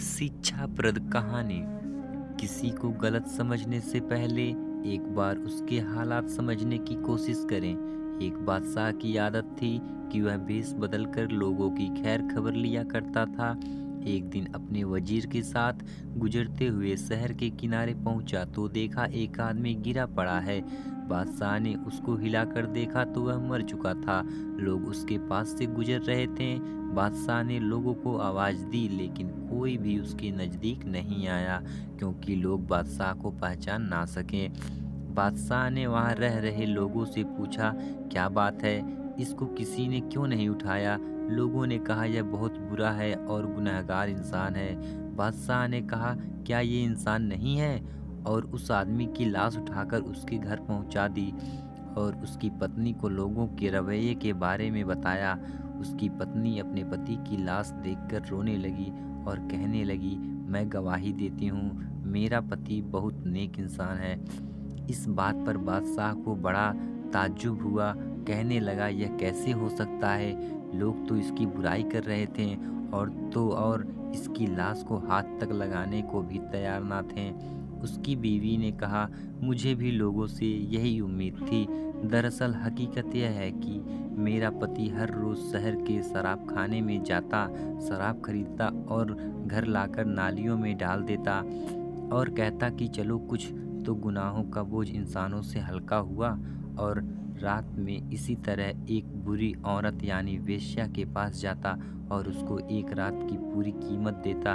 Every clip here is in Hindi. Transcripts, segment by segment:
शिक्षाप्रद कहानी। किसी को गलत समझने से पहले एक बार उसके हालात समझने की कोशिश करें। एक बादशाह की आदत थी कि वह भेष बदलकर लोगों की खैर खबर लिया करता था। एक दिन अपने वजीर के साथ गुजरते हुए शहर के किनारे पहुंचा तो देखा एक आदमी गिरा पड़ा है। बादशाह ने उसको हिलाकर देखा तो वह मर चुका था। लोग उसके पास से गुजर रहे थे। बादशाह ने लोगों को आवाज़ दी लेकिन कोई भी उसके नज़दीक नहीं आया, क्योंकि लोग बादशाह को पहचान ना सकें। बादशाह ने वहाँ रह रहे लोगों से पूछा, क्या बात है, इसको किसी ने क्यों नहीं उठाया? लोगों ने कहा, यह बहुत बुरा है और गुनहगार इंसान है। बादशाह ने कहा, क्या ये इंसान नहीं है? और उस आदमी की लाश उठाकर उसके घर पहुंचा दी और उसकी पत्नी को लोगों के रवैये के बारे में बताया। उसकी पत्नी अपने पति की लाश देखकर रोने लगी और कहने लगी, मैं गवाही देती हूँ, मेरा पति बहुत नेक इंसान है। इस बात पर बादशाह को बड़ा ताज्जुब हुआ। कहने लगा, यह कैसे हो सकता है? लोग तो इसकी बुराई कर रहे थे और इसकी लाश को हाथ तक लगाने को भी तैयार ना थे। उसकी बीवी ने कहा, मुझे भी लोगों से यही उम्मीद थी। दरअसल हकीकत यह है कि मेरा पति हर रोज़ शहर के शराब खाने में जाता, शराब खरीदता और घर लाकर नालियों में डाल देता और कहता कि चलो कुछ तो गुनाहों का बोझ इंसानों से हल्का हुआ। और रात में इसी तरह एक बुरी औरत यानी वेश्या के पास जाता और उसको एक रात की पूरी कीमत देता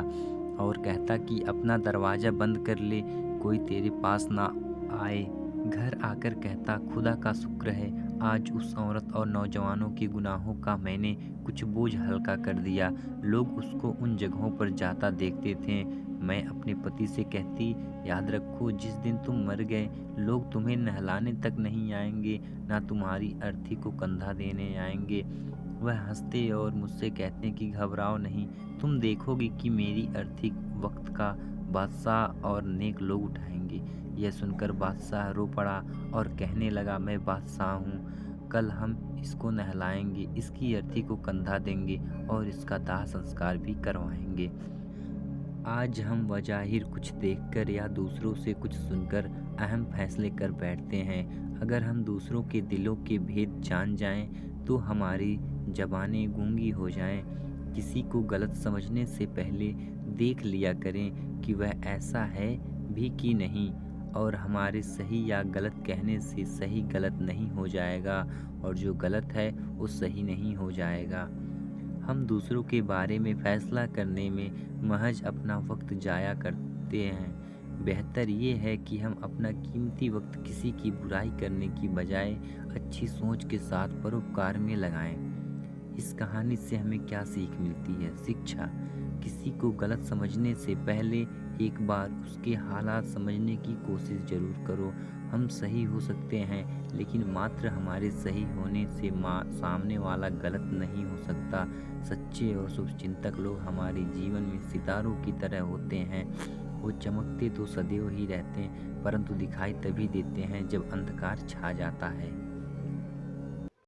और कहता कि अपना दरवाज़ा बंद कर ले, कोई तेरे पास ना आए। घर आकर कहता, खुदा का शुक्र है, आज उस औरत और नौजवानों के गुनाहों का मैंने कुछ बोझ हल्का कर दिया। लोग उसको उन जगहों पर जाता देखते थे। मैं अपने पति से कहती, याद रखो, जिस दिन तुम मर गए लोग तुम्हें नहलाने तक नहीं आएंगे, ना तुम्हारी अर्थी को कंधा देने आएंगे। वह हंसते और मुझसे कहते कि घबराओ नहीं, तुम देखोगे कि मेरी अर्थी वक्त का बादशाह और नेक लोग उठाएंगे। यह सुनकर बादशाह रो पड़ा और कहने लगा, मैं बादशाह हूँ, कल हम इसको नहलाएंगे, इसकी अर्थी को कंधा देंगे और इसका दाह संस्कार भी करवाएंगे। आज हम वजाहिर कुछ देखकर या दूसरों से कुछ सुनकर अहम फैसले कर बैठते हैं। अगर हम दूसरों के दिलों के भेद जान जाएं तो हमारी ज़बानें गूंगी हो जाएं। किसी को गलत समझने से पहले देख लिया करें कि वह ऐसा है भी कि नहीं, और हमारे सही या गलत कहने से सही गलत नहीं हो जाएगा और जो गलत है वो सही नहीं हो जाएगा। हम दूसरों के बारे में फैसला करने में महज अपना वक्त जाया करते हैं। बेहतर ये है कि हम अपना कीमती वक्त किसी की बुराई करने की बजाय अच्छी सोच के साथ परोपकार में लगाएं। इस कहानी से हमें क्या सीख मिलती है? शिक्षा। किसी को गलत समझने से पहले एक बार उसके हालात समझने की कोशिश जरूर करो। हम सही हो सकते हैं लेकिन मात्र हमारे सही होने से सामने वाला गलत नहीं हो सकता। सच्चे और शुभचिंतक लोग हमारे जीवन में सितारों की तरह होते हैं। वो चमकते तो सदैव ही रहते हैं, परंतु दिखाई तभी देते हैं जब अंधकार छा जाता है।